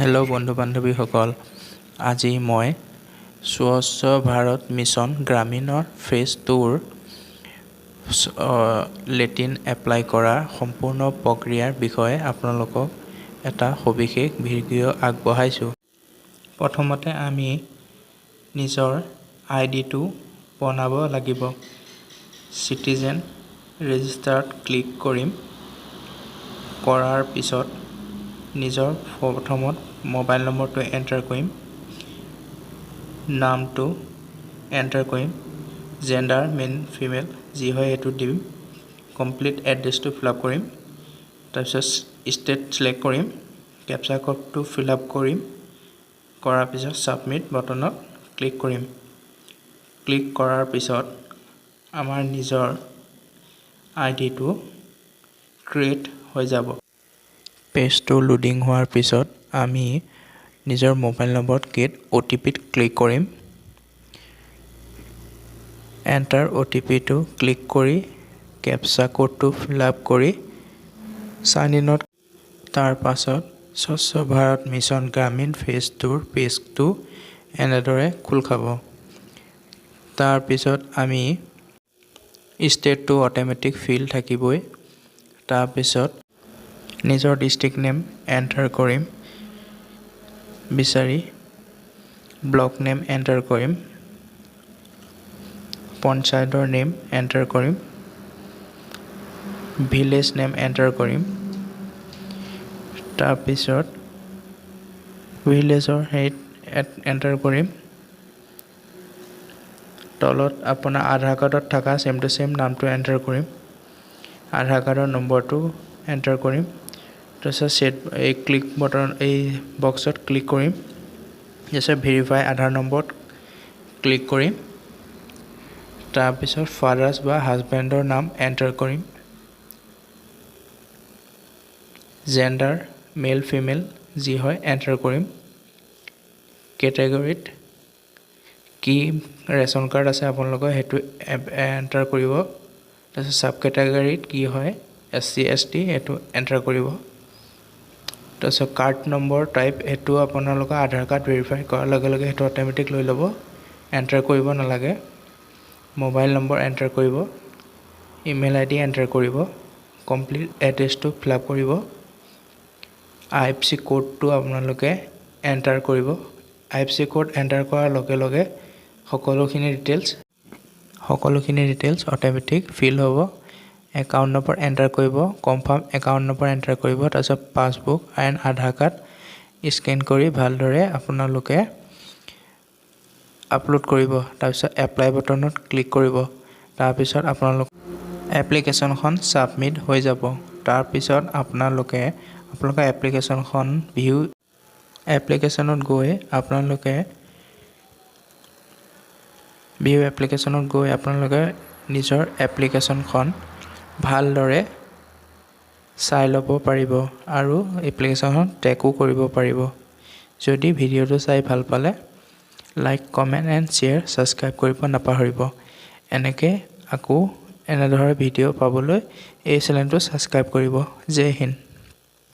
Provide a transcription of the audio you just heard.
Hello' বন্ধু বান্ধৱীসকল, আজি মই স্বচ্ছ ভাৰত মিছন গ্ৰামীণৰ ফেজ 2ৰ লেট্ৰিন এপ্লাই কৰা সম্পূৰ্ণ প্ৰক্ৰিয়াৰ বিষয়ে আপোনালোকক এটা সবিশেষ ভিডিঅ' আগবঢ়াইছোঁ। প্ৰথমতে আমি নিজৰ আইডিটো বনাব লাগিব। চিটিজেন ৰেজিষ্টাৰত ক্লিক কৰিম। কৰাৰ পিছত নিজৰ প্ৰথমত মোবাইল নম্বৰটো এণ্টাৰ কৰিম, নামটো এণ্টাৰ কৰিম, জেণ্ডাৰ মেল ফিমেল যি হয় সেইটো দিম, কমপ্লিট এড্ৰেছটো ফিলআপ কৰিম, তাৰপিছত ষ্টেট চিলেক্ট কৰিম, কেপচা কোডটো ফিলআপ কৰিম, কৰাৰ পিছত ছাবমিট বাটনত ক্লিক কৰিম। ক্লিক কৰাৰ পিছত আমাৰ নিজৰ আইডিটো ক্ৰিয়েট হৈ যাব। পেজটো লোডিং হোৱাৰ পিছত আমি নিজৰ মোবাইল নম্বৰত গেট OTPত ক্লিক কৰিম। এণ্টাৰ OTPটো ক্লিক কৰি কেপচা কোডটো ফিলআপ কৰি চাইন ইনত। তাৰ পাছত স্বচ্ছ ভাৰত মিছন গ্ৰামীণ ফেজ 2ৰ পেজটো এনেদৰে খোল খাব। তাৰপিছত আমি ষ্টেটটো অট'মেটিক ফিল থাকিবই। তাৰপিছত নিজৰ ডিষ্ট্ৰিক্ট নেম এণ্টাৰ কৰিম, বিচাৰি ব্লক নেম এণ্টাৰ কৰিম, পঞ্চায়তৰ নেম এণ্টাৰ কৰিম, ভিলেজ নেম এণ্টাৰ কৰিম। তাৰপিছত ভিলেজৰ হেৰিত এণ্টাৰ কৰিম। তলত আপোনাৰ আধাৰ কাৰ্ডত থকা ছেম টু ছেম নামটো এণ্টাৰ কৰিম, আধাৰ কাৰ্ডৰ নম্বৰটো এণ্টাৰ কৰিম। তাৰপিছত এই ক্লিক বটন এই বক্সত ক্লিক কৰিম। তাৰপিছত ভেৰিফাই আধাৰ নম্বৰত ক্লিক কৰিম। তাৰপিছত ফাদাৰ্ছ বা হাজবেণ্ডৰ নাম এণ্টাৰ কৰিম, জেণ্ডাৰ মেল ফিমেল যি হয় এণ্টাৰ কৰিম, কেটেগৰীত কি ৰেচন কাৰ্ড আছে আপোনালোকৰ সেইটো এণ্টাৰ কৰিব। তাৰপিছত ছাব কেটেগৰীত কি হয় SC ST সেইটো এণ্টাৰ কৰিব। তাৰপিছত কাৰ্ড নম্বৰ টাইপ সেইটো আপোনালোকৰ আধাৰ কাৰ্ড ভেৰিফাই কৰাৰ লগে লগে সেইটো অট'মেটিক লৈ ল'ব, এণ্টাৰ কৰিব নালাগে। মোবাইল নম্বৰ এণ্টাৰ কৰিব, ইমেইল ID এণ্টাৰ কৰিব, কমপ্লিট এড্ৰেছটো ফিলআপ কৰিব, IFSC কোডটো আপোনালোকে এণ্টাৰ কৰিব। IFSC কোড এণ্টাৰ কৰাৰ লগে লগে সকলোখিনি ডিটেইলছ অট'মেটিক ফিল হ'ব। একাউণ্ট নম্বৰ এণ্টাৰ কৰিব, কনফাৰ্ম একাউণ্ট নম্বৰ এণ্টাৰ কৰিব। তাৰপিছত passbook and Aadhaar card scan কৰি ভালদৰে আপোনালোকে আপলোড কৰিব। তাৰপিছত এপ্লাই বাটনত ক্লিক কৰিব। তাৰপিছত আপোনালোকৰ এপ্লিকেশ্যনখন ছাবমিট হৈ যাব। তাৰপিছত আপোনালোকৰ এপ্লিকেশ্যনখন এপ্লিকেশ্যনত গৈ আপোনালোকে নিজৰ এপ্লিকেশ্যনখন ভালদৰে চাই ল'ব পাৰিব আৰু এপ্লিকেশ্যনখন ট্ৰেকো কৰিব পাৰিব। যদি ভিডিঅ'টো চাই ভাল পালে like, comment and share, subscribe কৰিব নাপাহৰিব। এনেকৈ আকৌ এনেধৰণৰ ভিডিঅ' পাবলৈ এই চেনেলটো ছাবস্ক্ৰাইব কৰিব। জয় হিন্দ।